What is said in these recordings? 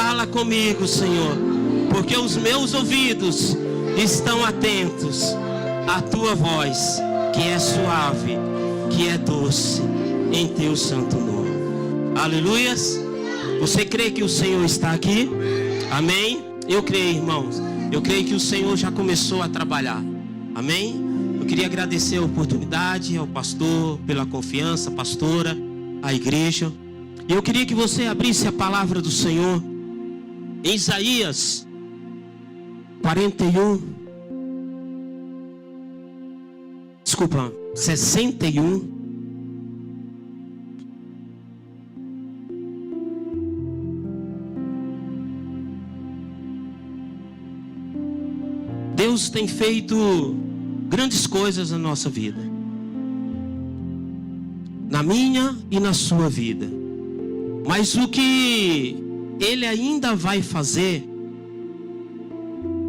Fala comigo, Senhor, porque os meus ouvidos estão atentos à tua voz, que é suave, que é doce, em teu santo nome. Aleluias. Você crê que o Senhor está aqui? Amém? Eu creio, irmãos. Eu creio que o Senhor já começou a trabalhar. Amém? Eu queria agradecer a oportunidade ao pastor pela confiança, pastora, à igreja. E eu queria que você abrisse a palavra do Senhor em Isaías 61. Deus tem feito grandes coisas na nossa vida, na minha e na sua vida. Mas o que Ele ainda vai fazer,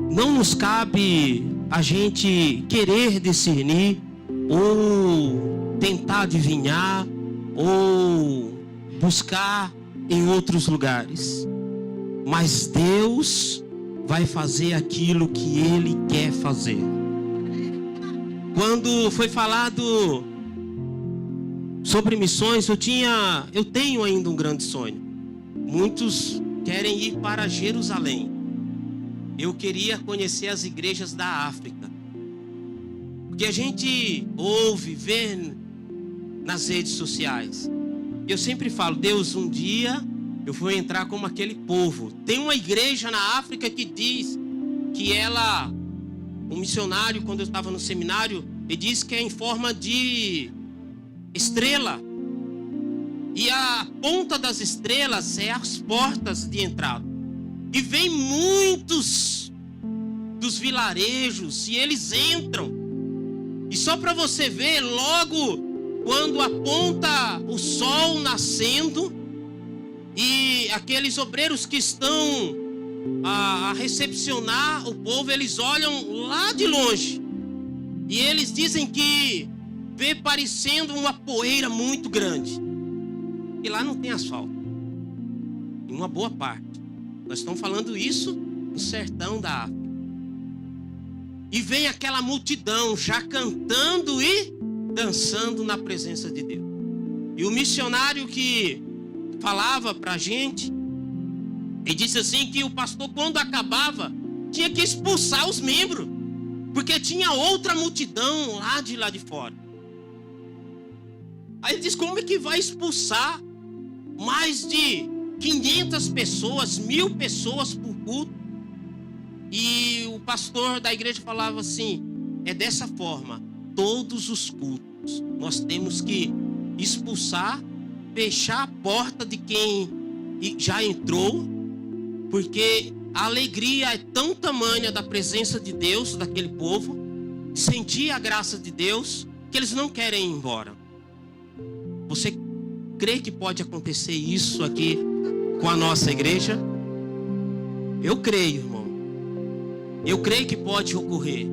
não nos cabe a gente querer discernir, ou tentar adivinhar, ou buscar em outros lugares. Mas Deus vai fazer aquilo que Ele quer fazer. Quando foi falado sobre missões, eu tenho ainda um grande sonho. Muitos querem ir para Jerusalém. Eu queria conhecer as igrejas da África, porque a gente ouve, vê nas redes sociais. Eu sempre falo, Deus, um dia eu vou entrar como aquele povo. Tem uma igreja na África que diz que ela, um missionário, quando eu estava no seminário, ele disse que é em forma de estrela. E a ponta das estrelas é as portas de entrada. E vem muitos dos vilarejos e eles entram. E só para você ver, logo quando aponta o sol nascendo, e aqueles obreiros que estão a recepcionar o povo, eles olham lá de longe. E eles dizem que vê parecendo uma poeira muito grande. E lá não tem asfalto. Em uma boa parte. Nós estamos falando isso no sertão da África. E vem aquela multidão já cantando e dançando na presença de Deus. E o missionário que falava pra gente, ele disse assim que o pastor, quando acabava, tinha que expulsar os membros, porque tinha outra multidão lá de fora. Aí ele disse, como é que vai expulsar mais de 500 pessoas, 1000 pessoas por culto? E o pastor da igreja falava assim, é dessa forma, todos os cultos, nós temos que expulsar, fechar a porta de quem já entrou, porque a alegria é tão tamanha da presença de Deus, daquele povo, sentir a graça de Deus, que eles não querem ir embora. Você crê que pode acontecer isso aqui com a nossa igreja? Eu creio, irmão. Eu creio que pode ocorrer,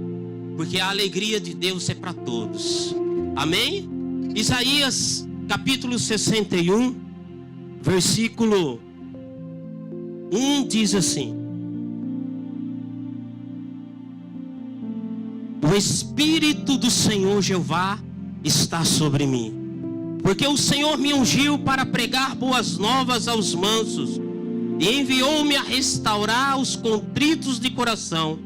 porque a alegria de Deus é para todos. Amém? Isaías capítulo 61, versículo 1 diz assim: o Espírito do Senhor Jeová está sobre mim, porque o Senhor me ungiu para pregar boas novas aos mansos, e enviou-me a restaurar os contritos de coração,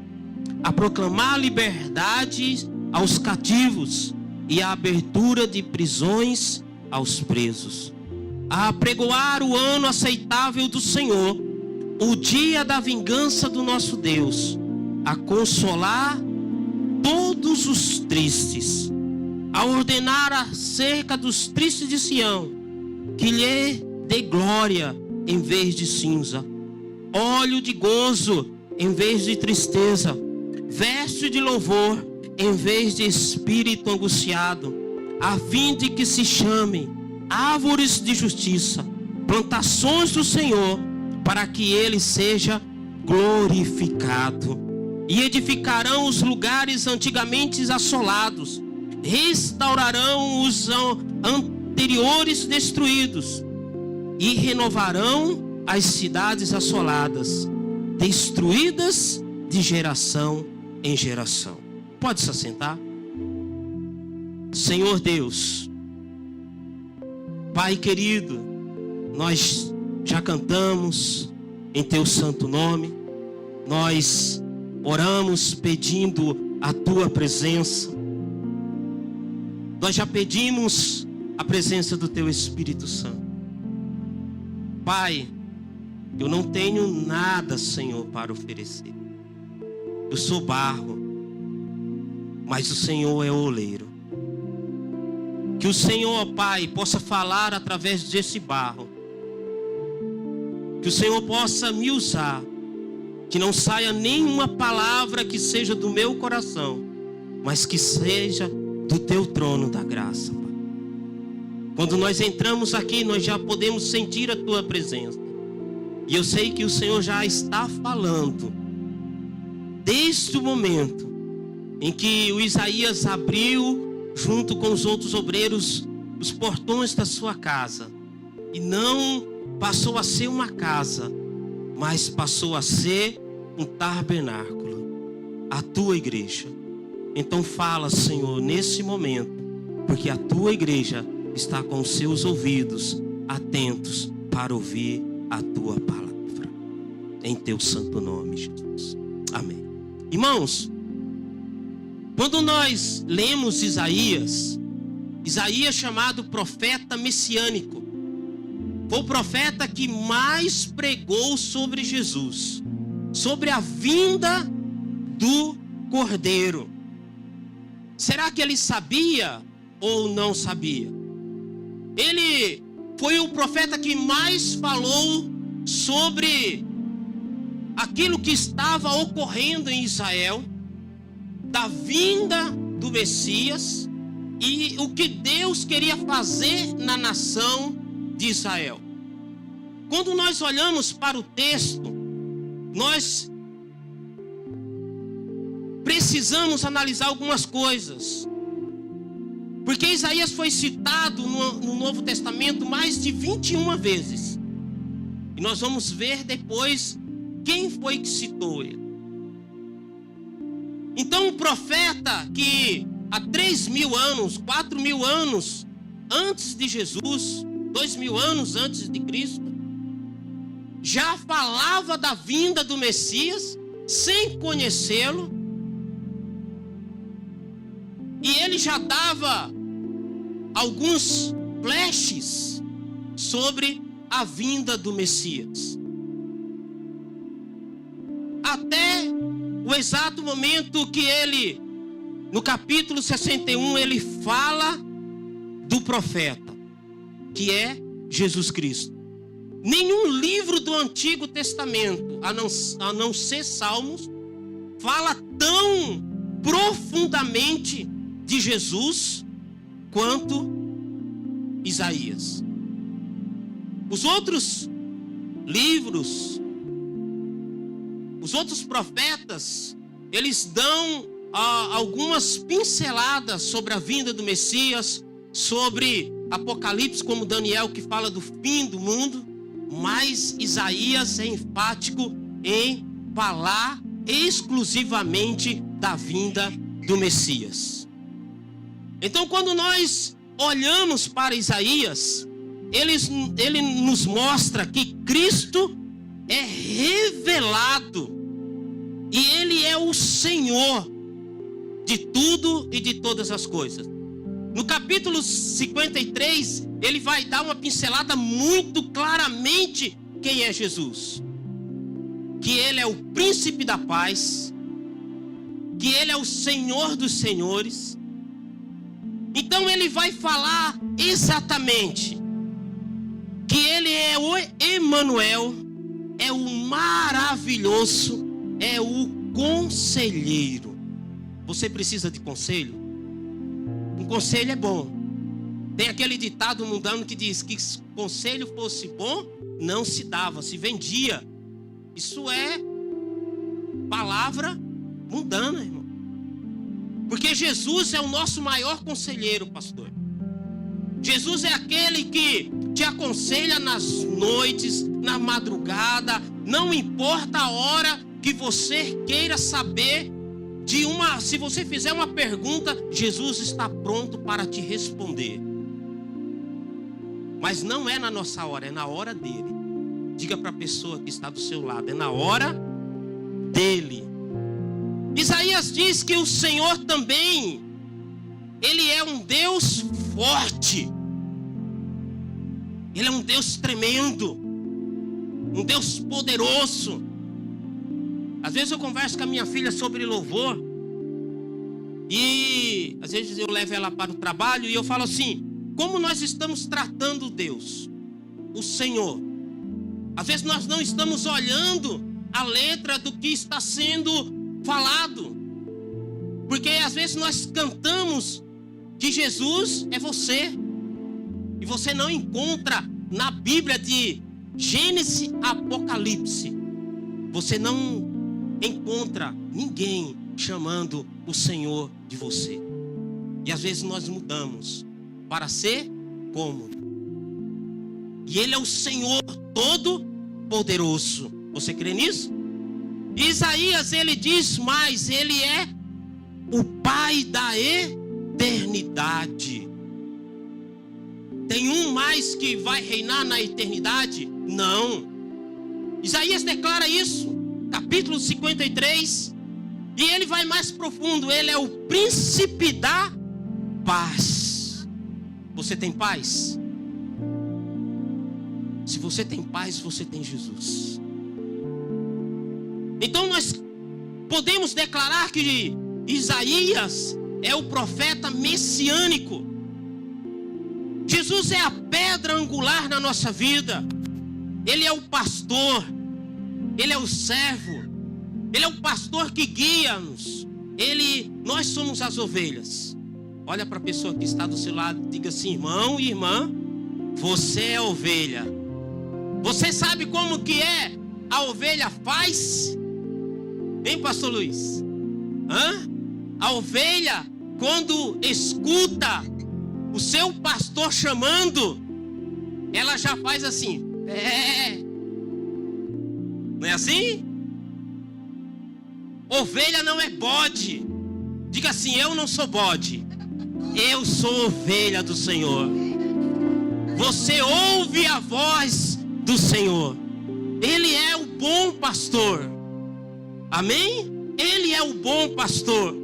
a proclamar liberdade aos cativos e a abertura de prisões aos presos, a apregoar o ano aceitável do Senhor, o dia da vingança do nosso Deus, a consolar todos os tristes, a ordenar acerca dos tristes de Sião, que lhe dê glória em vez de cinza, óleo de gozo em vez de tristeza, veste de louvor em vez de espírito angustiado, a fim de que se chamem árvores de justiça, plantações do Senhor, para que Ele seja glorificado. E edificarão os lugares antigamente assolados, restaurarão os anteriores destruídos, e renovarão as cidades assoladas, destruídas de geração em geração. Pode se assentar. Senhor Deus, Pai querido, nós já cantamos em Teu santo nome, nós oramos pedindo a Tua presença, nós já pedimos a presença do Teu Espírito Santo. Pai, eu não tenho nada, Senhor, para oferecer. Eu sou barro, mas o Senhor é o oleiro. Que o Senhor, Pai, possa falar através desse barro. Que o Senhor possa me usar. Que não saia nenhuma palavra que seja do meu coração, mas que seja do Teu trono da graça, Pai. Quando nós entramos aqui, nós já podemos sentir a Tua presença. E eu sei que o Senhor já está falando. Desde o momento em que o Isaías abriu, junto com os outros obreiros, os portões da sua casa. E não passou a ser uma casa, mas passou a ser um tabernáculo, a Tua igreja. Então fala, Senhor, nesse momento, porque a Tua igreja está com os seus ouvidos atentos para ouvir a Tua palavra. Em Teu santo nome, Jesus. Amém. Irmãos, quando nós lemos Isaías chamado profeta messiânico, foi o profeta que mais pregou sobre Jesus, sobre a vinda do Cordeiro. Será que ele sabia ou não sabia? Ele foi o profeta que mais falou sobre aquilo que estava ocorrendo em Israel, da vinda do Messias e o que Deus queria fazer na nação de Israel. Quando nós olhamos para o texto, nós precisamos analisar algumas coisas. Porque Isaías foi citado no Novo Testamento mais de 21 vezes. E nós vamos ver depois quem foi que citou ele. Então o profeta que há 3.000 anos, 4.000 anos antes de Jesus, 2.000 anos antes de Cristo, já falava da vinda do Messias sem conhecê-lo. E ele já dava alguns flashes sobre a vinda do Messias. Até o exato momento que ele, no capítulo 61, ele fala do profeta, que é Jesus Cristo. Nenhum livro do Antigo Testamento, a não ser Salmos, fala tão profundamente de Jesus quanto Isaías. Os outros livros, os outros profetas, eles dão algumas pinceladas sobre a vinda do Messias, sobre Apocalipse, como Daniel, que fala do fim do mundo, mas Isaías é enfático em falar exclusivamente da vinda do Messias. Então, quando nós olhamos para Isaías, ele nos mostra que Cristo é revelado e Ele é o Senhor de tudo e de todas as coisas. No capítulo 53, ele vai dar uma pincelada muito claramente quem é Jesus. Que Ele é o príncipe da paz, que Ele é o Senhor dos senhores. Então ele vai falar exatamente que Ele é o Emanuel, é o maravilhoso, é o conselheiro. Você precisa de conselho? Um conselho é bom. Tem aquele ditado mundano que diz que se conselho fosse bom, não se dava, se vendia. Isso é palavra mundana, irmão. Porque Jesus é o nosso maior conselheiro, pastor. Jesus é aquele que te aconselha nas noites, na madrugada, não importa a hora que você queira saber se você fizer uma pergunta, Jesus está pronto para te responder. Mas não é na nossa hora, é na hora dele. Diga para a pessoa que está do seu lado, é na hora dele. Isaías diz que o Senhor também, Ele é um Deus forte. Ele é um Deus tremendo, um Deus poderoso. Às vezes eu converso com a minha filha sobre louvor, e às vezes eu levo ela para o trabalho e eu falo assim: como nós estamos tratando Deus, o Senhor? Às vezes nós não estamos olhando a letra do que está sendo falado, porque às vezes nós cantamos que Jesus é você, e você não encontra na Bíblia de Gênesis a Apocalipse, você não encontra ninguém chamando o Senhor de você. E às vezes nós mudamos para ser cômodo. E Ele é o Senhor Todo-Poderoso. Você crê nisso? Isaías, ele diz mais: Ele é o Pai da eternidade. Tem um mais que vai reinar na eternidade? Não. Isaías declara isso, capítulo 53, e ele vai mais profundo. Ele é o príncipe da paz. Você tem paz? Se você tem paz, você tem Jesus. Então nós podemos declarar que Isaías é o profeta messiânico. Jesus é a pedra angular na nossa vida. Ele é o pastor, Ele é o servo, Ele é o pastor que guia-nos. Nós somos as ovelhas. Olha para a pessoa que está do seu lado e diga assim: irmão e irmã, você é ovelha. Você sabe como que a ovelha faz? Hein, pastor Luiz? A ovelha, quando escuta o seu pastor chamando, ela já faz assim. Não é assim? Ovelha não é bode. Diga assim: eu não sou bode, eu sou ovelha do Senhor. Você ouve a voz do Senhor. Ele é o bom pastor. Amém? Ele é o bom pastor.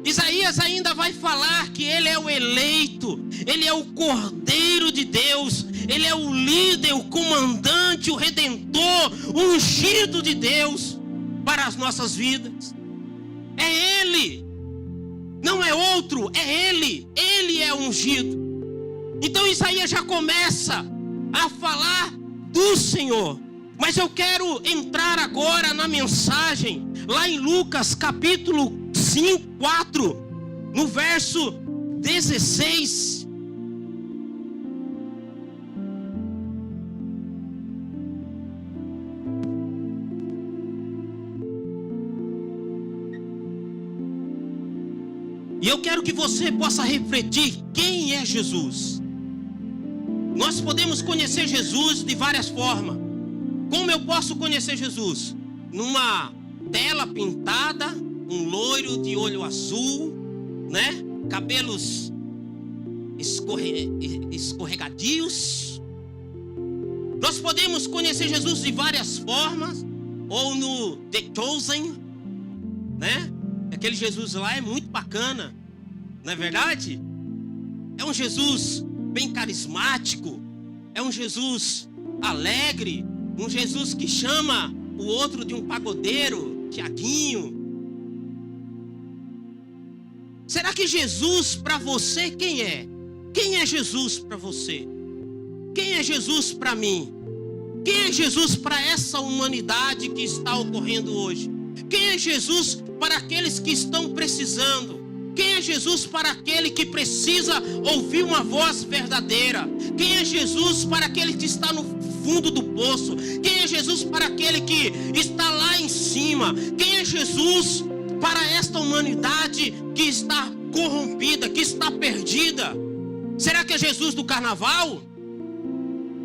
Isaías ainda vai falar que Ele é o eleito, Ele é o Cordeiro de Deus, Ele é o líder, o comandante, o redentor, o ungido de Deus para as nossas vidas. É Ele, não é outro, é Ele. Ele é ungido. Então Isaías já começa a falar do Senhor. Mas eu quero entrar agora na mensagem, lá em Lucas capítulo 4, no verso 16. E eu quero que você possa refletir quem é Jesus. Nós podemos conhecer Jesus de várias formas. Como eu posso conhecer Jesus? Numa tela pintada, um loiro de olho azul, né? Cabelos escorregadios. Nós podemos conhecer Jesus de várias formas, ou no The Chosen, né? Aquele Jesus lá é muito bacana, não é verdade? É um Jesus bem carismático, é um Jesus alegre, um Jesus que chama o outro de um pagodeiro, Tiaguinho. Será que Jesus para você quem é? Quem é Jesus para você? Quem é Jesus para mim? Quem é Jesus para essa humanidade que está ocorrendo hoje? Quem é Jesus para aqueles que estão precisando? Quem é Jesus para aquele que precisa ouvir uma voz verdadeira? Quem é Jesus para aquele que está no fundo do poço? Quem é Jesus para aquele que está lá em cima? Quem é Jesus para esta humanidade que está corrompida, que está perdida? Será que é Jesus do carnaval?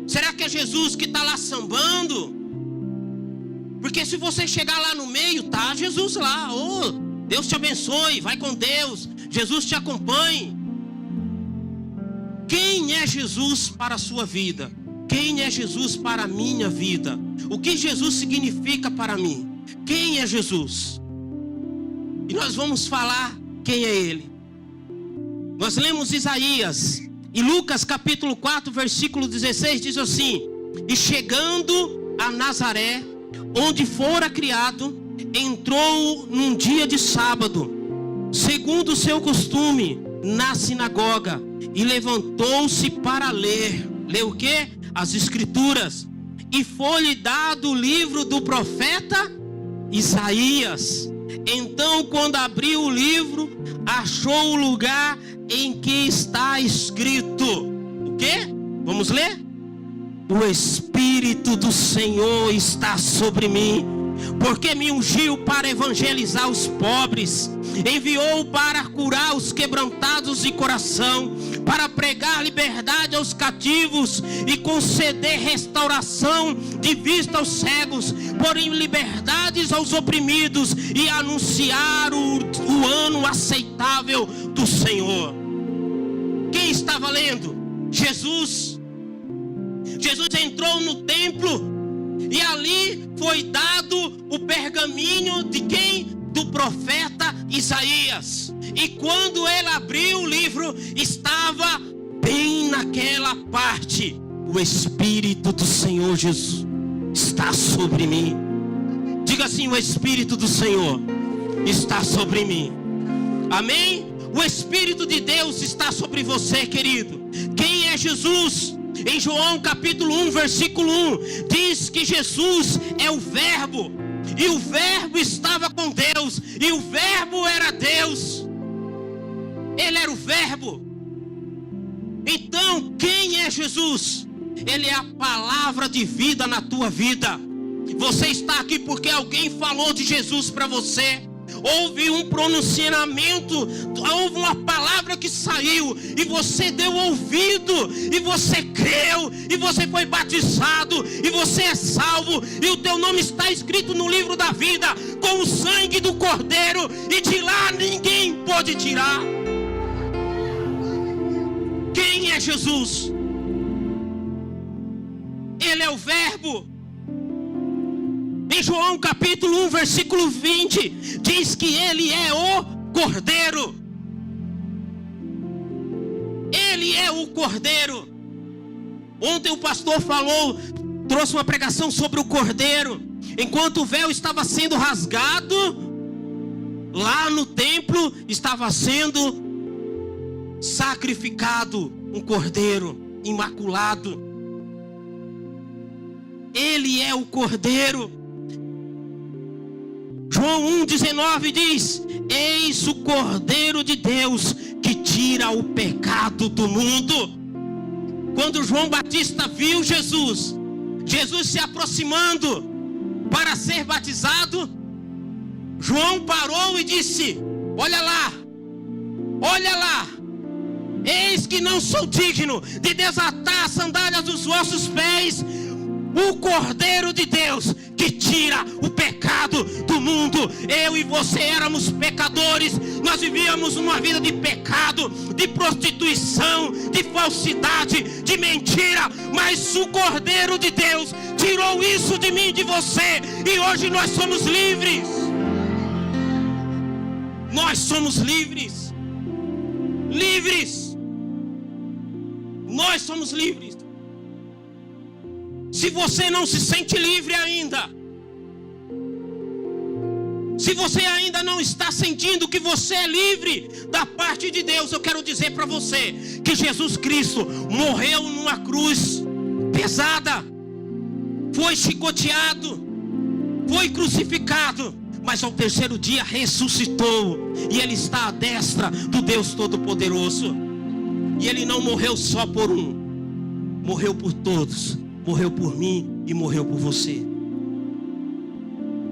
Será que é Jesus que está lá sambando? Porque se você chegar lá no meio, tá Jesus lá. Oh, Deus te abençoe, vai com Deus, Jesus te acompanhe. Quem é Jesus para a sua vida? Quem é Jesus para a minha vida? O que Jesus significa para mim? Quem é Jesus? E nós vamos falar quem é Ele. Nós lemos Isaías e Lucas capítulo 4 versículo 16 diz assim: e chegando a Nazaré, onde fora criado, entrou num dia de sábado, segundo o seu costume, na sinagoga, e levantou-se para ler. Leu o quê? As escrituras. E foi-lhe dado o livro do profeta Isaías. Então, quando abriu o livro, achou o lugar em que está escrito o quê? Vamos ler? O Espírito do Senhor está sobre mim, porque me ungiu para evangelizar os pobres, enviou para curar os quebrantados de coração, para pregar liberdade aos cativos e conceder restauração de vista aos cegos, pôr em liberdades aos oprimidos e anunciar o ano aceitável do Senhor. Quem estava lendo? Jesus. Jesus entrou no templo e ali foi dado o pergaminho de quem? Do profeta Isaías. E quando ele abriu o livro, estava bem naquela parte: o Espírito do Senhor Jesus está sobre mim. Diga assim: o Espírito do Senhor está sobre mim. Amém? O Espírito de Deus está sobre você, querido. Quem é Jesus? Em João capítulo 1 versículo 1 diz que Jesus é o Verbo, e o Verbo estava com Deus, e o Verbo era Deus. Ele era o Verbo. Então, quem é Jesus? Ele é a palavra de vida na tua vida. Você está aqui porque alguém falou de Jesus para você. Houve um pronunciamento, houve uma palavra que saiu, e você deu ouvido, e você creu, e você foi batizado, e você é salvo, e o teu nome está escrito no livro da vida, com o sangue do Cordeiro, e de lá ninguém pode tirar. Quem é Jesus? Ele é o Verbo. Em João capítulo 1 versículo 20 diz que ele é o Cordeiro. Ele é o Cordeiro. Ontem o pastor falou, trouxe uma pregação sobre o Cordeiro. Enquanto o véu estava sendo rasgado, lá no templo estava sendo sacrificado um Cordeiro imaculado. Ele é o Cordeiro. João 1,19 diz: eis o Cordeiro de Deus que tira o pecado do mundo. Quando João Batista viu Jesus se aproximando para ser batizado, João parou e disse: olha lá, eis que não sou digno de desatar as sandálias dos vossos pés, o Cordeiro de Deus que tira o pecado do mundo. Eu e você éramos pecadores, nós vivíamos uma vida de pecado, de prostituição, de falsidade, de mentira, mas o Cordeiro de Deus tirou isso de mim e de você, e hoje nós somos livres. Nós somos livres. Livres. Nós somos livres. Se você não se sente livre ainda, se você ainda não está sentindo que você é livre da parte de Deus, eu quero dizer para você que Jesus Cristo morreu numa cruz pesada, foi chicoteado, foi crucificado, mas ao terceiro dia ressuscitou, e Ele está à destra do Deus Todo-Poderoso. E Ele não morreu só por um, morreu por todos. Morreu por mim e morreu por você.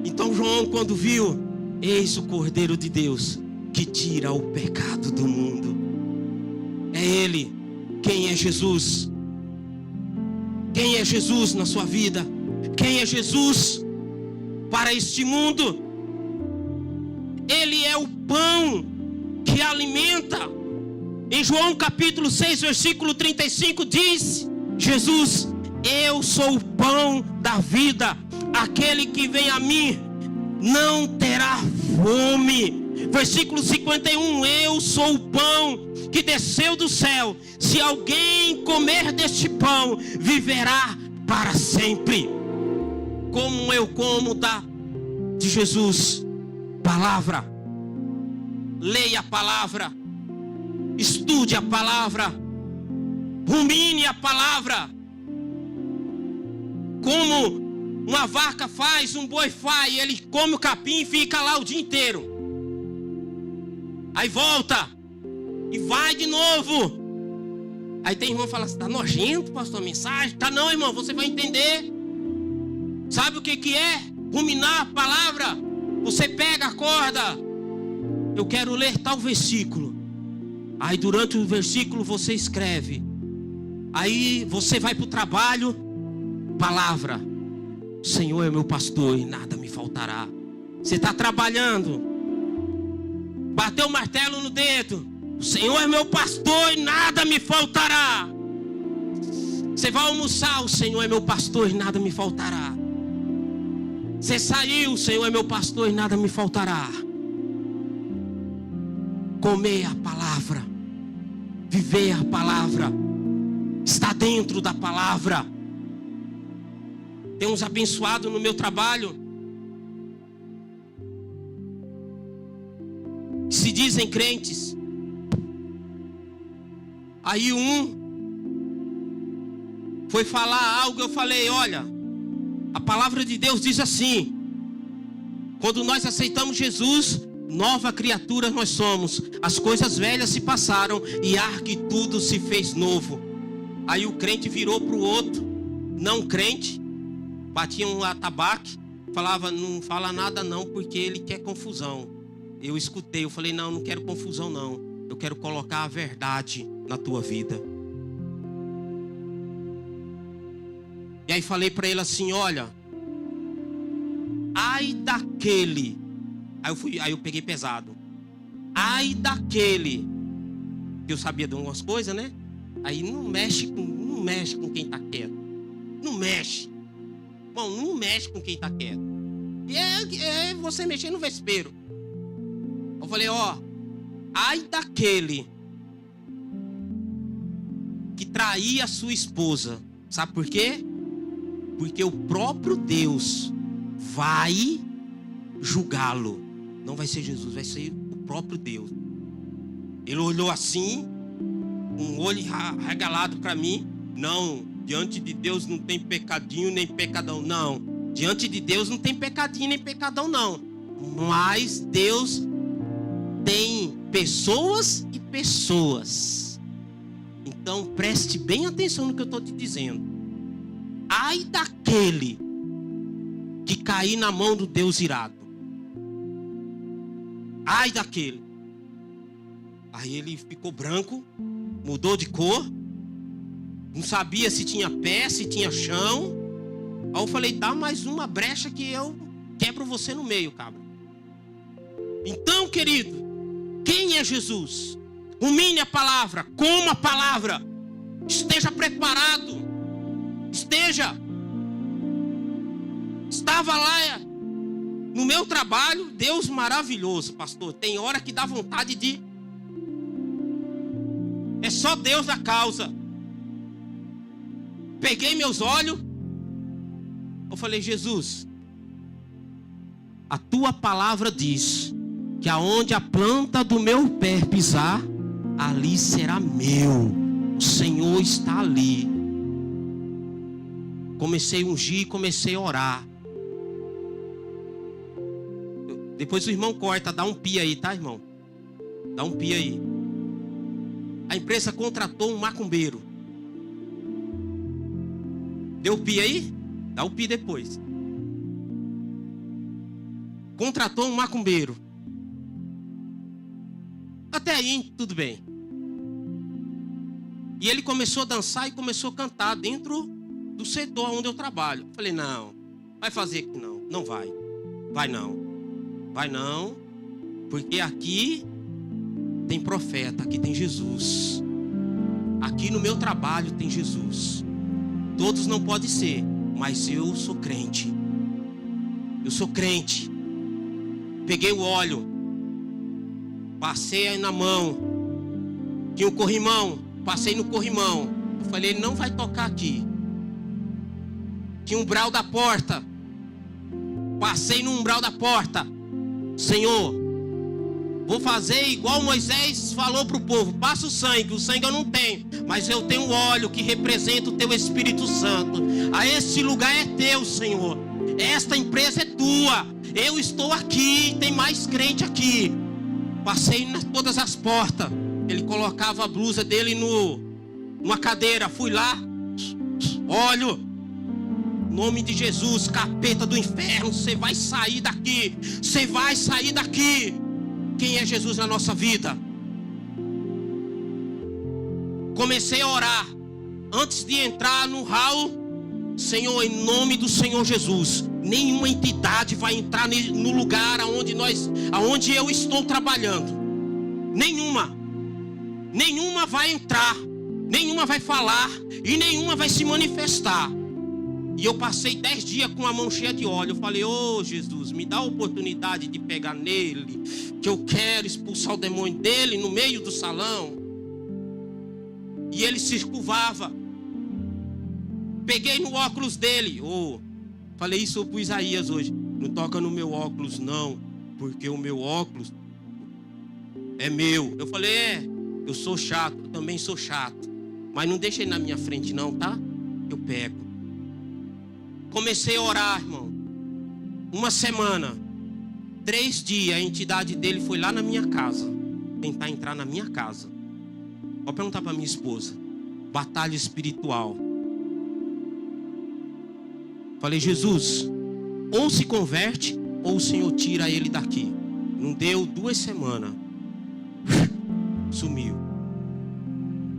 Então João, quando viu, eis o Cordeiro de Deus que tira o pecado do mundo. É Ele. quem é Jesus. Quem é Jesus na sua vida? Quem é Jesus para este mundo? Ele é o pão que alimenta. Em João capítulo 6, versículo 35 diz Jesus: eu sou o pão da vida. Aquele que vem a mim não terá fome. Versículo 51, eu sou o pão que desceu do céu. Se alguém comer deste pão, viverá para sempre. Como eu como de Jesus? Palavra. Leia a palavra. Estude a palavra. Rumine a palavra. Como uma vaca faz, um boi faz, ele come o capim e fica lá o dia inteiro. Aí volta e vai de novo. Aí tem irmão que fala assim: tá nojento, pastor, a mensagem? Tá não, irmão, você vai entender. Sabe o que é? Ruminar a palavra. Você pega, acorda, eu quero ler tal versículo. Aí durante o versículo você escreve. Aí você vai para o trabalho. Palavra: o Senhor é meu pastor e nada me faltará. Você está trabalhando, bateu o martelo no dedo: o Senhor é meu pastor e nada me faltará. Você vai almoçar: o Senhor é meu pastor e nada me faltará. Você saiu: o Senhor é meu pastor e nada me faltará. Comer a palavra, viver a palavra, está dentro da palavra. Tem uns abençoados no meu trabalho, se dizem crentes. Aí um foi falar algo, eu falei: olha, a palavra de Deus diz assim: quando nós aceitamos Jesus, nova criatura nós somos. As coisas velhas se passaram e que tudo se fez novo. Aí o crente virou para o outro não crente, batia um atabaque, falava: não fala nada não, porque ele quer confusão. Eu escutei, eu falei: não quero confusão não. Eu quero colocar a verdade na tua vida. E aí falei para ele assim: olha, ai daquele. Aí eu peguei pesado. Ai daquele, que eu sabia de algumas coisas, né? Aí não mexe com quem está quieto. Não mexe. Bom, não mexe com quem está quieto. E é você mexer no vespeiro. Eu falei: ó, ai daquele que traía a sua esposa. Sabe por quê? Porque o próprio Deus vai julgá-lo. Não vai ser Jesus, vai ser o próprio Deus. Ele olhou assim, um olho regalado para mim: não, diante de Deus não tem pecadinho nem pecadão. Não, diante de Deus não tem pecadinho nem pecadão não. Mas Deus tem pessoas e pessoas. Então preste bem atenção no que eu estou te dizendo. Ai daquele que cair na mão do Deus irado. Ai daquele. Aí ele ficou branco, mudou de cor, não sabia se tinha pé, se tinha chão. Aí eu falei: dá mais uma brecha que eu quebro você no meio, cabra. Então, querido, quem é Jesus? Rumine a palavra, coma a palavra, esteja preparado, estava lá no meu trabalho. Deus maravilhoso, pastor. Tem hora que dá vontade de... é só Deus a causa. Peguei meus olhos, eu falei: Jesus, a tua palavra diz que aonde a planta do meu pé pisar, ali será meu. O Senhor está ali. Comecei a ungir, comecei a orar. Depois o irmão corta, dá um pi aí, tá, irmão? Dá um pi aí. A empresa contratou um macumbeiro. Deu pi aí? Dá o pi depois. Contratou um macumbeiro. Até aí, tudo bem. E ele começou a dançar e começou a cantar dentro do setor onde eu trabalho. Falei, não, vai fazer aqui não. Não vai. Vai não. Vai não. Porque aqui tem profeta, aqui tem Jesus. Aqui no meu trabalho tem Jesus. Todos não podem ser, mas eu sou crente. Eu sou crente. Peguei o óleo, passei aí na mão. Tinha o corrimão, passei no corrimão. Eu falei, ele não vai tocar aqui. Tinha um umbral da porta. Passei no umbral da porta. Senhor, vou fazer igual Moisés falou para o povo. Passa o sangue eu não tenho, mas eu tenho o óleo que representa o teu Espírito Santo. A esse lugar é teu, Senhor. Esta empresa é tua. Eu estou aqui, tem mais crente aqui. Passei em todas as portas. Ele colocava a blusa dele numa cadeira. Fui lá, óleo. Nome de Jesus, capeta do inferno, você vai sair daqui. Você vai sair daqui. Quem é Jesus na nossa vida? Comecei a orar. Antes de entrar no hall, Senhor, em nome do Senhor Jesus, nenhuma entidade vai entrar no lugar aonde eu estou trabalhando. Nenhuma vai entrar, nenhuma vai falar e nenhuma vai se manifestar. E eu passei 10 dias com a mão cheia de óleo. Eu falei, ô Jesus, me dá a oportunidade de pegar nele, que eu quero expulsar o demônio dele no meio do salão. E ele se curvava. Peguei no óculos dele. Falei isso para o Isaías hoje. Não toca no meu óculos não, porque o meu óculos é meu. Eu falei, eu sou chato, eu também sou chato. Mas não deixa ele na minha frente não, tá? Eu pego. Comecei a orar, irmão. Uma semana, 3 dias, a entidade dele foi lá na minha casa, tentar entrar na minha casa. Vou perguntar para minha esposa. Batalha espiritual. Falei, Jesus, ou se converte, ou o Senhor tira ele daqui. Não deu 2 semanas. Sumiu.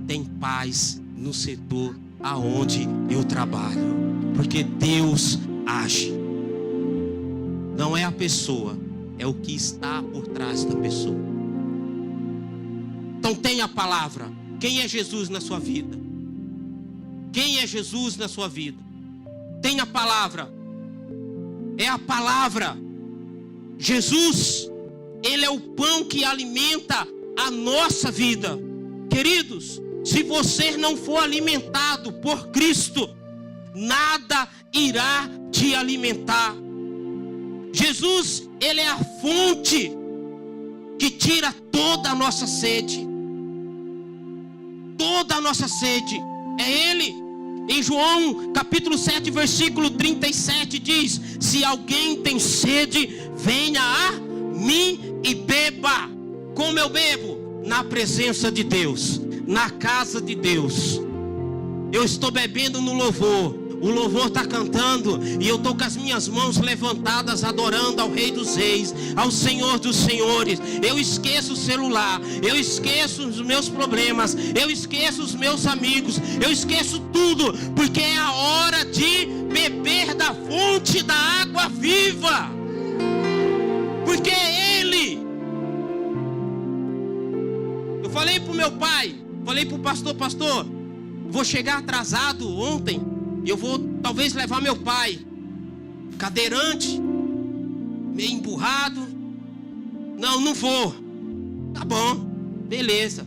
Tem paz no setor aonde eu trabalho. Porque Deus age. Não é a pessoa, é o que está por trás da pessoa. Então tenha a palavra. Quem é Jesus na sua vida? Quem é Jesus na sua vida? Tenha a palavra. É a palavra. Jesus, Ele é o pão que alimenta a nossa vida. Queridos, se você não for alimentado por Cristo, nada irá te alimentar. Jesus, Ele é a fonte que tira toda a nossa sede. Toda a nossa sede. É Ele. Em João capítulo 7, versículo 37 diz: se alguém tem sede, venha a mim e beba. Como eu bebo? Na presença de Deus, na casa de Deus. Eu estou bebendo no louvor. O louvor está cantando e eu estou com as minhas mãos levantadas, adorando ao Rei dos Reis, ao Senhor dos Senhores. Eu esqueço o celular, eu esqueço os meus problemas, eu esqueço os meus amigos, eu esqueço tudo, porque é a hora de beber da fonte da água viva. Porque é Ele. Eu falei para o meu pai, falei para o pastor, vou chegar atrasado ontem. Eu vou talvez levar meu pai, cadeirante, meio emburrado. Não vou. Tá bom, beleza.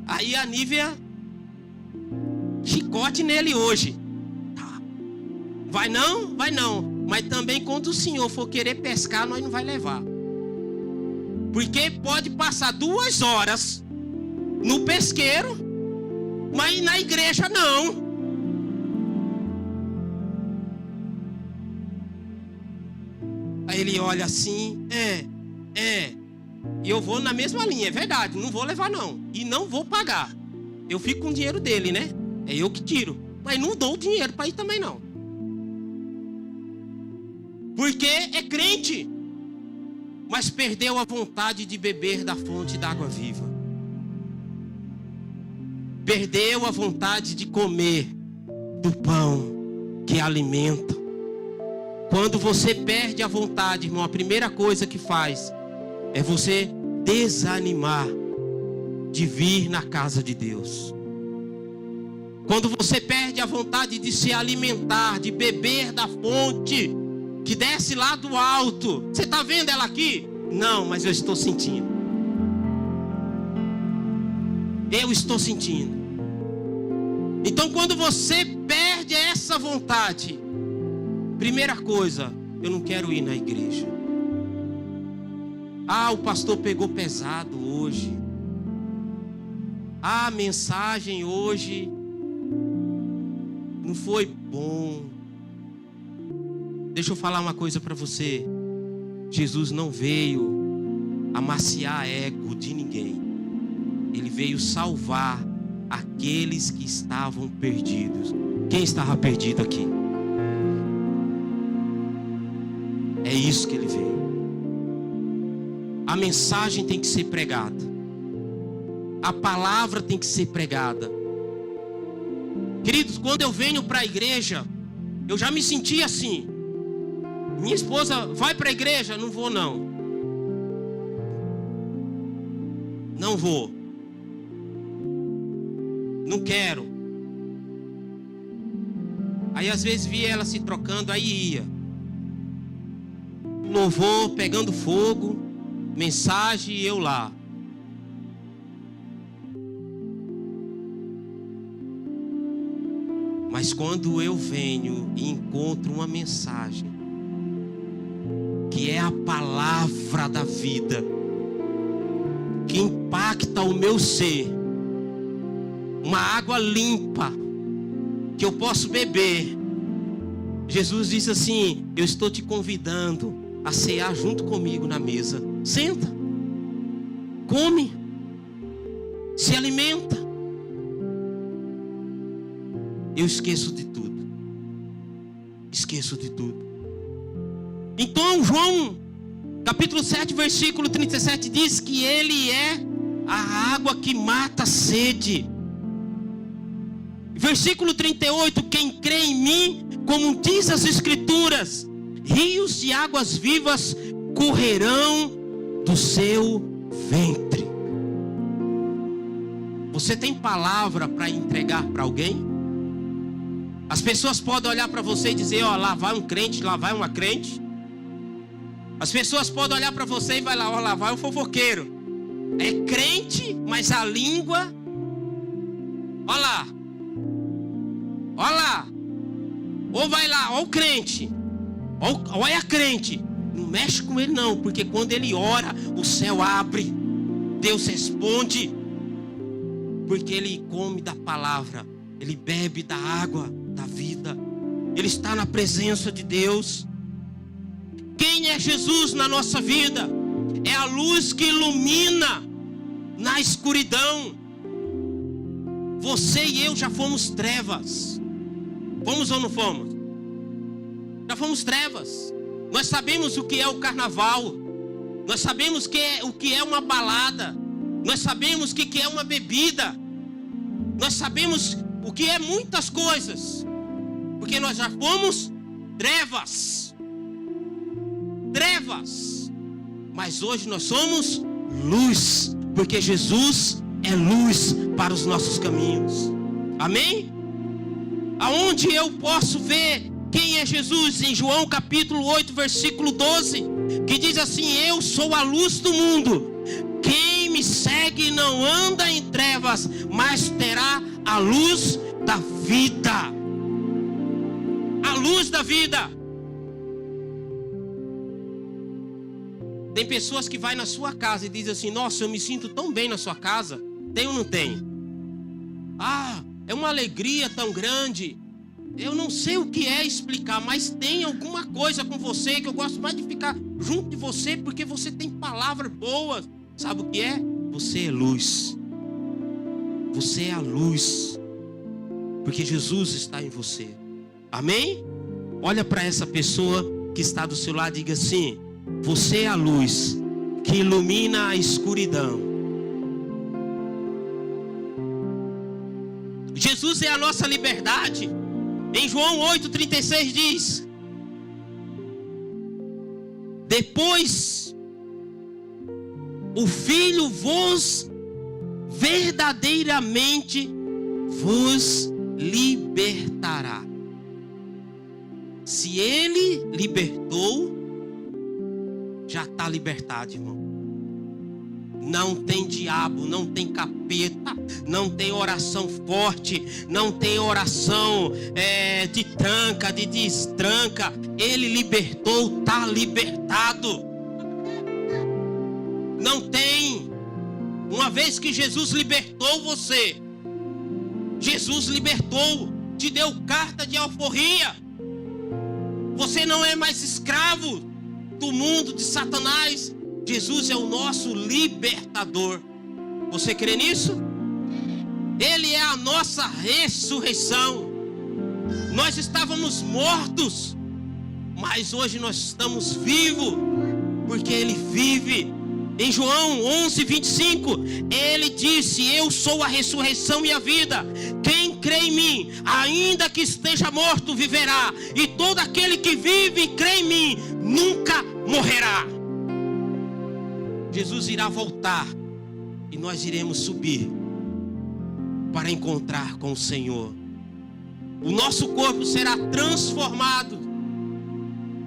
Aí a Nívia, chicote nele hoje. Tá. Vai não? Vai não. Mas também quando o senhor for querer pescar, nós não vai levar. Porque pode passar 2 horas no pesqueiro, mas na igreja não. Aí ele olha assim, e eu vou na mesma linha, é verdade, não vou levar não, e não vou pagar. Eu fico com o dinheiro dele, né? É eu que tiro, mas não dou o dinheiro para ir também não. Porque é crente, mas perdeu a vontade de beber da fonte da água viva. perdeu a vontade de comer do pão que alimenta. Quando você perde a vontade, irmão, a primeira coisa que faz é você desanimar de vir na casa de Deus. Quando você perde a vontade de se alimentar, de beber da fonte que desce lá do alto. Você está vendo ela aqui? Não, mas eu estou sentindo. Eu estou sentindo. Então quando você perde essa vontade, primeira coisa, eu não quero ir na igreja. Ah, o pastor pegou pesado hoje. Ah, a mensagem hoje não foi bom. Deixa eu falar uma coisa para você. Jesus não veio amaciar ego de ninguém. Ele veio salvar aqueles que estavam perdidos. Quem estava perdido aqui? É isso que ele veio. A mensagem tem que ser pregada. A palavra tem que ser pregada. Queridos, quando eu venho para a igreja, eu já me senti assim. Minha esposa vai para a igreja? Não vou não. Não vou. Não quero. Aí às vezes via ela se trocando, aí ia. Louvor pegando fogo, mensagem e eu lá. Mas quando eu venho e encontro uma mensagem que é a palavra da vida, que impacta o meu ser, uma água limpa que eu posso beber. Jesus disse assim: eu estou te convidando a cear junto comigo na mesa. Senta, come, se alimenta. Eu esqueço de tudo. Esqueço de tudo. Então João capítulo 7 versículo 37 diz que ele é a água que mata a sede. Versículo 38: quem crê em mim, como diz as escrituras, rios de águas vivas correrão do seu ventre. Você tem palavra para entregar para alguém? As pessoas podem olhar para você e dizer: ó, lá vai um crente, lá vai uma crente. As pessoas podem olhar para você e vai lá, ó, lá vai um fofoqueiro. É crente, mas a língua, ó lá, ó lá. Ou vai lá, ó o crente, olha a crente. Não mexe com ele não, porque quando ele ora, o céu abre, Deus responde. Porque ele come da palavra, ele bebe da água da vida, ele está na presença de Deus. Quem é Jesus na nossa vida? É a luz que ilumina na escuridão. Você e eu já fomos trevas. Fomos ou não fomos? Já fomos trevas. Nós sabemos o que é o carnaval. Nós sabemos o que é uma balada. Nós sabemos o que é uma bebida. Nós sabemos o que é muitas coisas. Porque nós já fomos trevas. Trevas. Mas hoje nós somos luz. Porque Jesus é luz para os nossos caminhos. Amém? Aonde eu posso ver quem é Jesus? Em João capítulo 8 versículo 12, que diz assim: eu sou a luz do mundo. Quem me segue não anda em trevas, mas terá a luz da vida. A luz da vida. Tem pessoas que vai na sua casa e dizem assim: nossa, eu me sinto tão bem na sua casa. Tem ou não tem? Ah, é uma alegria tão grande. Eu não sei o que é explicar, mas tem alguma coisa com você que eu gosto mais de ficar junto de você, porque você tem palavras boas. Sabe o que é? Você é luz. Você é a luz. Porque Jesus está em você. Amém? Olha para essa pessoa que está do seu lado e diga assim: você é a luz que ilumina a escuridão. Jesus é a nossa liberdade. Em João 8,36 diz: depois o Filho verdadeiramente vos libertará. Se Ele libertou, já está libertado, irmão. Não tem diabo, não tem capeta, não tem oração forte, não tem oração de tranca, de destranca. Ele libertou, está libertado. Não tem. Uma vez que Jesus libertou você, Jesus libertou, te deu carta de alforria. Você não é mais escravo do mundo, de Satanás. Jesus é o nosso libertador. Você crê nisso? Ele é a nossa ressurreição. Nós estávamos mortos, mas hoje nós estamos vivos, porque Ele vive. Em João 11:25, Ele disse: eu sou a ressurreição e a vida. Quem crê em mim, ainda que esteja morto, viverá. E todo aquele que vive e crê em mim, nunca morrerá. Jesus irá voltar e nós iremos subir para encontrar com o Senhor. O nosso corpo será transformado,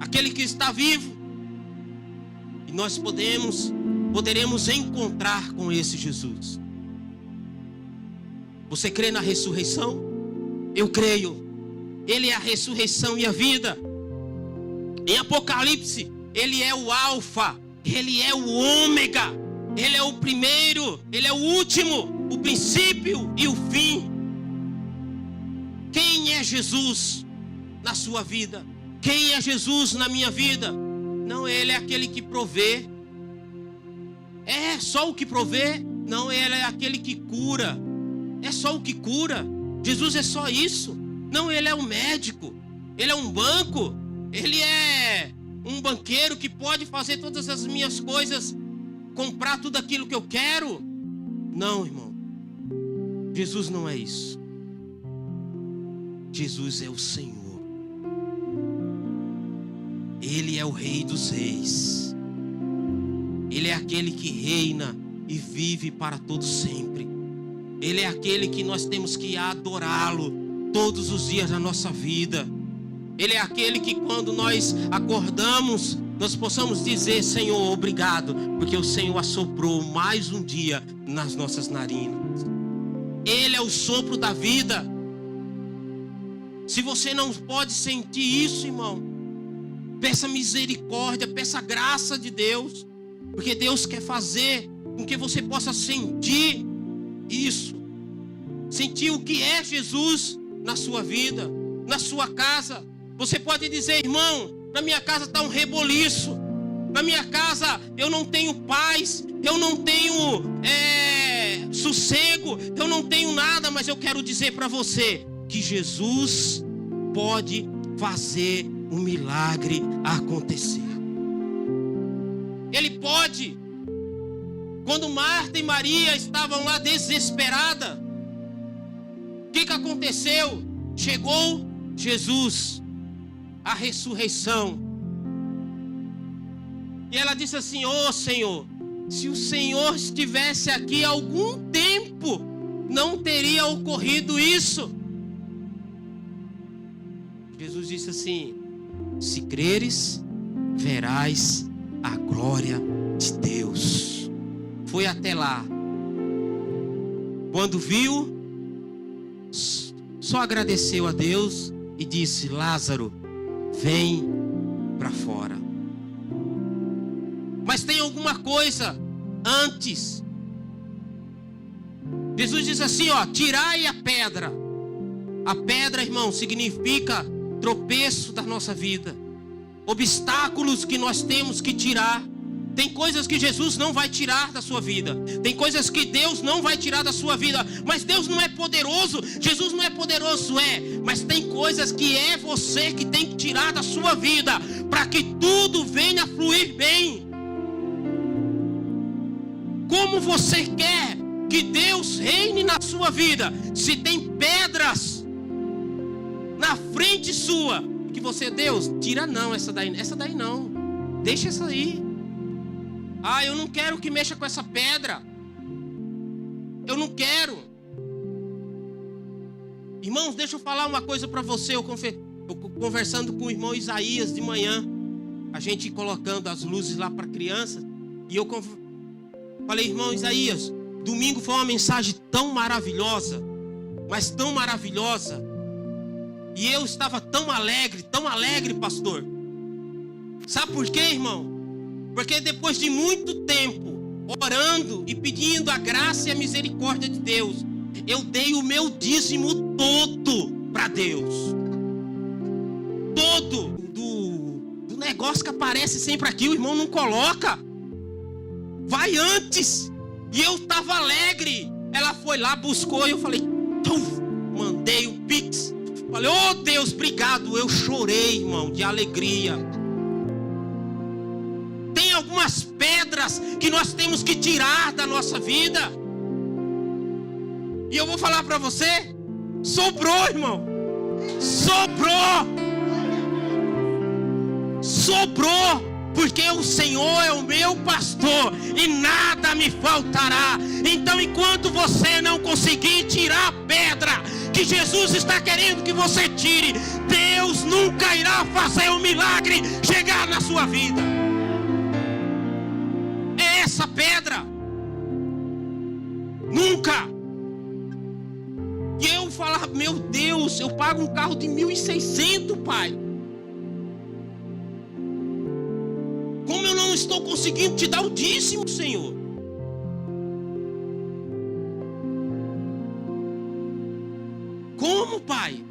aquele que está vivo, e nós poderemos encontrar com esse Jesus. Você crê na ressurreição? Eu creio. Ele é a ressurreição e a vida. Em Apocalipse, Ele é o Alfa, Ele é o Ômega, Ele é o primeiro, Ele é o último, o princípio e o fim. Quem é Jesus na sua vida? Quem é Jesus na minha vida? Não, Ele é aquele que provê. É só o que provê? Não, Ele é aquele que cura. É só o que cura. Jesus é só isso. Não, Ele é um médico. Ele é um banco. Ele é um banqueiro que pode fazer todas as minhas coisas, comprar tudo aquilo que eu quero. Não, irmão. Jesus não é isso. Jesus é o Senhor. Ele é o Rei dos Reis. Ele é aquele que reina e vive para todo sempre. Ele é aquele que nós temos que adorá-lo todos os dias da nossa vida. Ele é aquele que quando nós acordamos, nós possamos dizer: Senhor, obrigado, porque o Senhor assoprou mais um dia nas nossas narinas. Ele é o sopro da vida. Se você não pode sentir isso, irmão, peça misericórdia, peça graça de Deus, porque Deus quer fazer com que você possa sentir isso. Sentir o que é Jesus na sua vida, na sua casa. Você pode dizer: irmão, na minha casa está um reboliço. Na minha casa eu não tenho paz, eu não tenho sossego, eu não tenho nada. Mas eu quero dizer para você que Jesus pode fazer um milagre acontecer. Ele pode. Quando Marta e Maria estavam lá desesperadas, o que aconteceu? Chegou Jesus, a ressurreição, e ela disse assim: ô Senhor, se o Senhor estivesse aqui há algum tempo, não teria ocorrido isso. Jesus disse assim: se creres, verás a glória de Deus. Foi até lá. Quando viu, só agradeceu a Deus e disse: Lázaro, vem para fora. Mas tem alguma coisa antes. Jesus diz assim: ó, tirai a pedra. A pedra, irmão, significa tropeço da nossa vida, obstáculos que nós temos que tirar. Tem coisas que Jesus não vai tirar da sua vida, tem coisas que Deus não vai tirar da sua vida. Mas Deus não é poderoso, Jesus não é poderoso, mas tem coisas que é você que tem que tirar da sua vida, para que tudo venha a fluir bem. Como você quer que Deus reine na sua vida, se tem pedras na frente sua, que você, Deus, tira não, essa daí não, deixa essa aí. Ah, eu não quero que mexa com essa pedra, eu não quero. Irmãos, deixa eu falar uma coisa para você. Eu conversando com o irmão Isaías de manhã, a gente colocando as luzes lá para criança, e eu falei, irmão Isaías, domingo foi uma mensagem tão maravilhosa, mas tão maravilhosa, e eu estava tão alegre, pastor. Sabe por quê, irmão? Porque depois de muito tempo orando e pedindo a graça e a misericórdia de Deus, eu dei o meu dízimo todo para Deus. Todo do negócio que aparece sempre aqui, o irmão não coloca. Vai antes. E eu estava alegre. Ela foi lá, buscou, e eu falei, mandei o Pix. Falei, oh Deus, obrigado. Eu chorei, irmão, de alegria. Tem algumas pedras que nós temos que tirar da nossa vida. E eu vou falar para você, sobrou, irmão. Sobrou, porque o Senhor é o meu pastor e nada me faltará. Então, enquanto você não conseguir tirar a pedra que Jesus está querendo que você tire, Deus nunca irá fazer um milagre chegar na sua vida. É essa pedra. Nunca. E eu falava, meu Deus, eu pago um carro de 1.600, pai. Como eu não estou conseguindo te dar o dízimo, Senhor? Como, pai?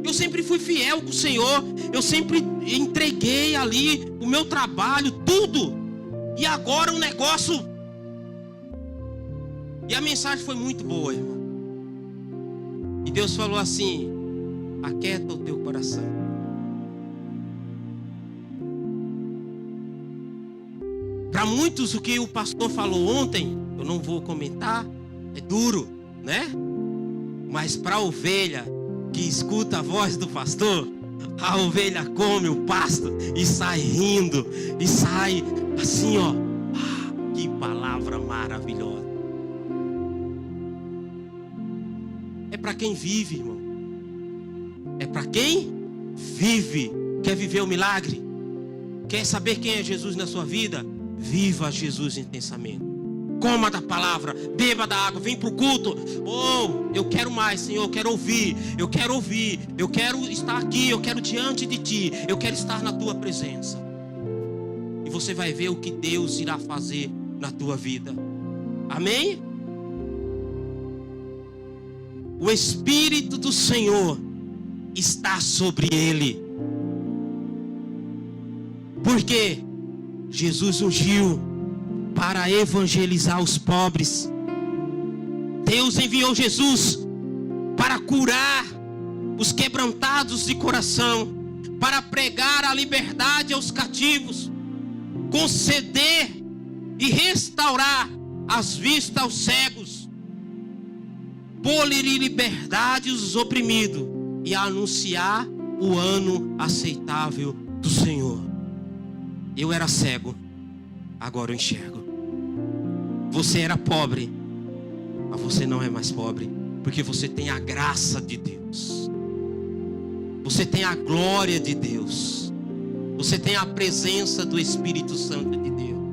Eu sempre fui fiel com o Senhor. Eu sempre entreguei ali o meu trabalho, tudo. E agora o negócio... E a mensagem foi muito boa, irmão. E Deus falou assim, aquieta o teu coração. Para muitos, o que o pastor falou ontem, eu não vou comentar, é duro, né? Mas para a ovelha que escuta a voz do pastor, a ovelha come o pasto e sai rindo, e sai assim, ó. Que palavra maravilhosa. É para quem vive, irmão. É para quem vive. Quer viver o milagre? Quer saber quem é Jesus na sua vida? Viva Jesus intensamente. Coma da palavra, beba da água, vem para o culto. Oh, eu quero mais, Senhor, eu quero ouvir. Eu quero estar aqui, eu quero diante de Ti. Eu quero estar na Tua presença. E você vai ver o que Deus irá fazer na tua vida. Amém? O Espírito do Senhor está sobre ele. Porque Jesus ungiu para evangelizar os pobres. Deus enviou Jesus para curar os quebrantados de coração, para pregar a liberdade aos cativos, conceder e restaurar as vistas aos cegos, pôr em liberdade os oprimidos e anunciar o ano aceitável do Senhor. Eu era cego, agora eu enxergo. Você era pobre, mas você não é mais pobre, porque você tem a graça de Deus. Você tem a glória de Deus. Você tem a presença do Espírito Santo de Deus.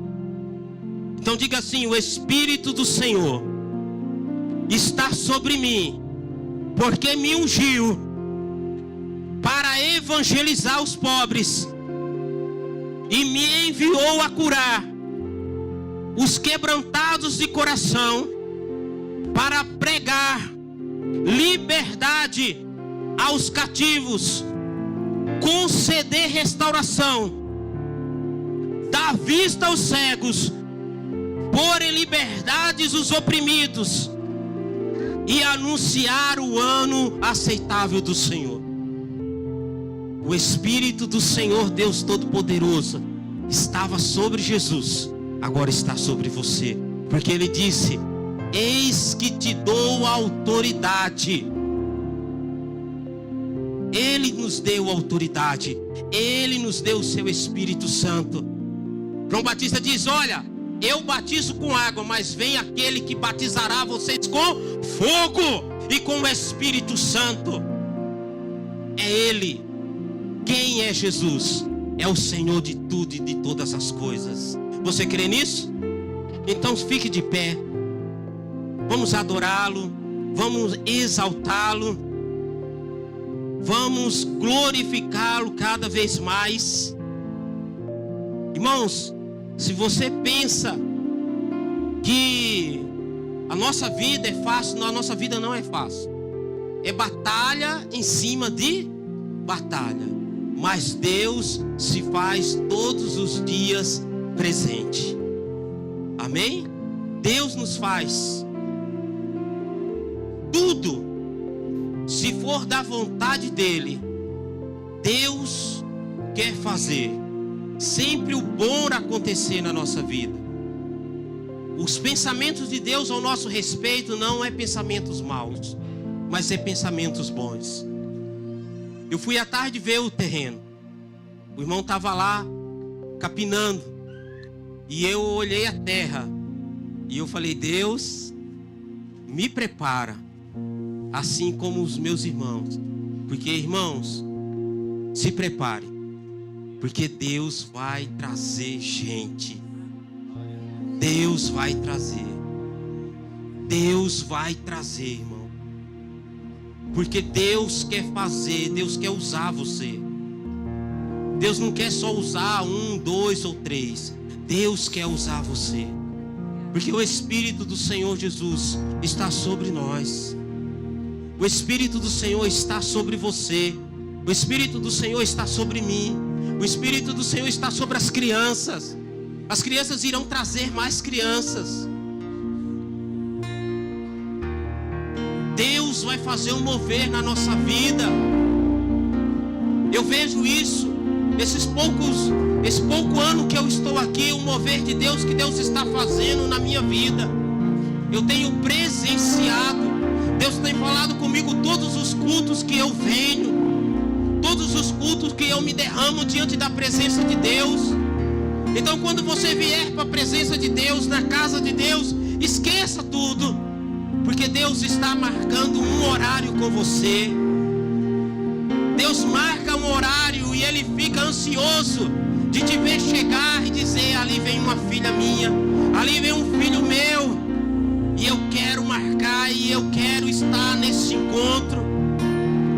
Então diga assim: o Espírito do Senhor está sobre mim, porque me ungiu para evangelizar os pobres e me enviou a curar os quebrantados de coração, para pregar liberdade aos cativos, conceder restauração, dar vista aos cegos, pôr em liberdade os oprimidos e anunciar o ano aceitável do Senhor. O Espírito do Senhor Deus Todo-Poderoso estava sobre Jesus, agora está sobre você, Porque Ele disse: eis que te dou autoridade. Ele nos deu autoridade. Ele nos deu o seu Espírito Santo. João Batista diz: olha, eu batizo com água, mas vem aquele que batizará vocês com fogo e com o Espírito Santo. É Ele. Quem é Jesus? É o Senhor de tudo e de todas as coisas. Você crê nisso? Então fique de pé. Vamos adorá-lo. Vamos exaltá-lo. Vamos glorificá-lo cada vez mais. Irmãos, se você pensa que a nossa vida é fácil, a nossa vida não é fácil. É batalha em cima de batalha. Mas Deus se faz todos os dias presente. Amém? Deus nos faz tudo. Se for da vontade dEle, Deus quer fazer sempre o bom acontecer na nossa vida. Os pensamentos de Deus ao nosso respeito não é pensamentos maus, mas é pensamentos bons. Eu fui à tarde ver o terreno. O irmão estava lá capinando. E eu olhei a terra. E eu falei: Deus, me prepara, assim como os meus irmãos. Porque, irmãos, se prepare, porque Deus vai trazer gente. Deus vai trazer. Deus vai trazer, irmão. Porque Deus quer fazer, Deus quer usar você. Deus não quer só usar 1, 2 ou 3. Deus quer usar você. Porque o Espírito do Senhor Jesus está sobre nós. O Espírito do Senhor está sobre você. O Espírito do Senhor está sobre mim. O Espírito do Senhor está sobre as crianças. As crianças irão trazer mais crianças. Deus vai fazer um mover na nossa vida. Eu vejo isso. Esse pouco ano que eu estou aqui, o mover de Deus que Deus está fazendo na minha vida. Eu tenho presenciado. Deus tem falado comigo todos os cultos que eu venho. Todos os cultos que eu me derramo diante da presença de Deus. Então quando você vier para a presença de Deus, na casa de Deus, esqueça tudo. Porque Deus está marcando um horário com você. Deus marca um horário e Ele fica ansioso de te ver chegar e dizer: ali vem uma filha minha, ali vem um filho meu, e eu quero marcar e eu quero estar nesse encontro.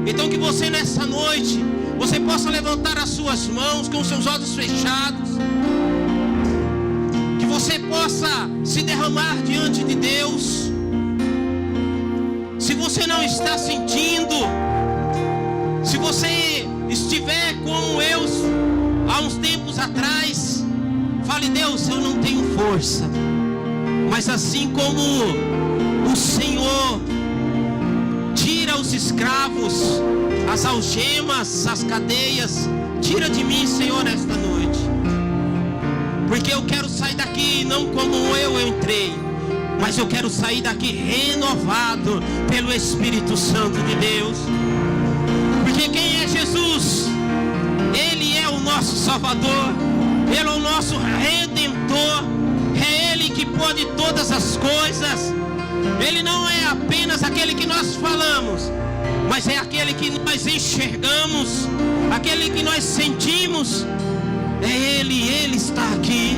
Então que você nessa noite, você possa levantar as suas mãos com os seus olhos fechados, que você possa se derramar diante de Deus. Se você não está sentindo, se você estiver como eu há uns tempos atrás, fale: Deus, eu não tenho força, mas assim como o Senhor tira os escravos, as algemas, as cadeias, tira de mim, Senhor, esta noite, porque eu quero sair daqui não como eu entrei, mas eu quero sair daqui renovado pelo Espírito Santo de Deus. Porque quem é Jesus? Ele é o nosso Salvador, Ele é o nosso Redentor, é Ele que pode todas as coisas. Ele não é apenas aquele que nós falamos, mas é aquele que nós enxergamos, aquele que nós sentimos. É Ele, Ele está aqui.